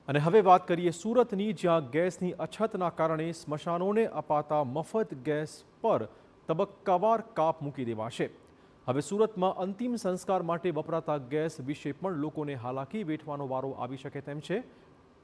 અને હવે વાત કરીએ સુરતની, જ્યાં ગેસની અછતના કારણે સ્મશાનોને અપાતા મફત ગેસ પર તબક્કાવાર કાપ મૂકી દેવાશે. હવે સુરતમાં અંતિમ સંસ્કાર માટે વપરાતા ગેસ વિશે પણ લોકોને હાલાકી વેઠવાનો વારો આવી શકે તેમ છે.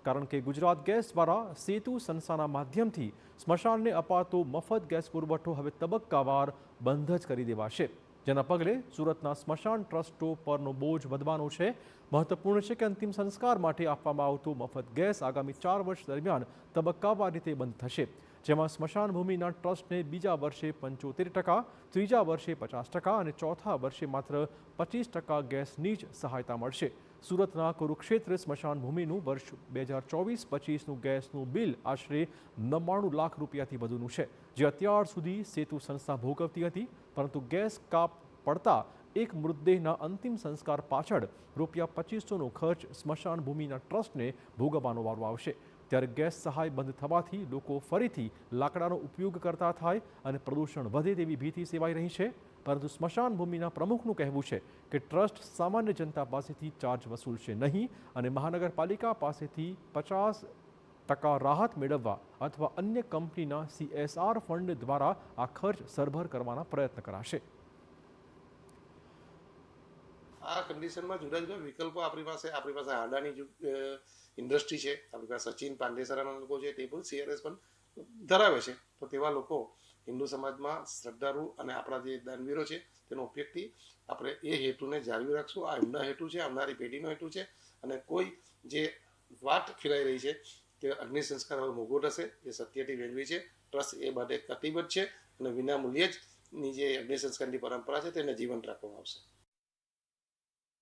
કારણ કે ગુજરાત ગેસ દ્વારા સેતુ સંસ્થાના માધ્યમથી સ્મશાનને અપાતો મફત ગેસ પુરવઠો હવે તબક્કાવાર બંધ જ કરી દેવાશે, જેના પગલે સુરતના સ્મશાન ટ્રસ્ટો પરનો બોજ વધવાનો છે. મહત્વપૂર્ણ છે કે અંતિમ સંસ્કાર માટે આપવામાં આવતો મફત ગેસ આગામી 4 વર્ષ દરમિયાન તબક્કાવાર રીતે બંધ થશે, જેમાં સ્મશાન ભૂમિના ટ્રસ્ટને બીજા વર્ષે 75%, ત્રીજા વર્ષે 50% અને ચોથા વર્ષે માત્ર 25% ગેસની જ સહાયતા મળશે. સુરતના કુરુક્ષેત્ર સ્મશાન ભૂમિનું વર્ષ 2024-25નું ગેસનું બિલ આશરે 99 લાખ રૂપિયાથી વધુનું છે, જે અત્યાર સુધી સેતુ સંસ્થા ભોગવતી હતી. પરંતુ ગેસ કાપ પડતા એક મૃતદેહના અંતિમ સંસ્કાર પાછળ ₹2500નો ખર્ચ સ્મશાન ભૂમિના ટ્રસ્ટને ભોગવવાનો વારો આવશે. ત્યારે ગેસ સહાય બંધ થવાથી લોકો ફરીથી લાકડાનો ઉપયોગ કરતા થાય અને પ્રદૂષણ વધે તેવી ભીતિ સેવાઈ રહી છે. પરંતુ સ્મશાન ભૂમિના પ્રમુખનું કહેવું છે કે ટ્રસ્ટ સામાન્ય જનતા પાસેથી ચાર્જ વસૂલશે નહીં અને મહાનગરપાલિકા પાસેથી 50% રાહત મેળવવા અથવા અન્ય કંપનીના CSR ફંડ દ્વારા આ ખર્ચ સરભર કરવાના પ્રયત્ન કરાશે. આ કન્ડિશનમાં જુદા જુદા વિકલ્પો આપણી પાસે હાડાની ઇન્ડસ્ટ્રી છે, આપણી પાસે સચિન પાંડેસરાના લોકો છે, તે પણ CRS પણ ધરાવે છે. તો તેવા લોકો હિન્દુ સમાજમાં શ્રદ્ધાળુ અને આપણા જે દાનવીરો છે તેનો ઉપયોગથી આપણે એ હેતુને જાળવી રાખશું. આ એમનો હેતુ છે, આવનારી પેઢીનો હેતુ છે. અને કોઈ જે વાત ફેલાઈ રહી છે કે અગ્નિ સંસ્કાર હવે મોઘો થશે, એ સત્યથી વેલવી છે. ટ્રસ્ટ એ માટે કટિબદ્ધ છે અને વિના મૂલ્યે જ ની જે અગ્નિ સંસ્કારની પરંપરા છે તેને જીવંત રાખવામાં આવશે.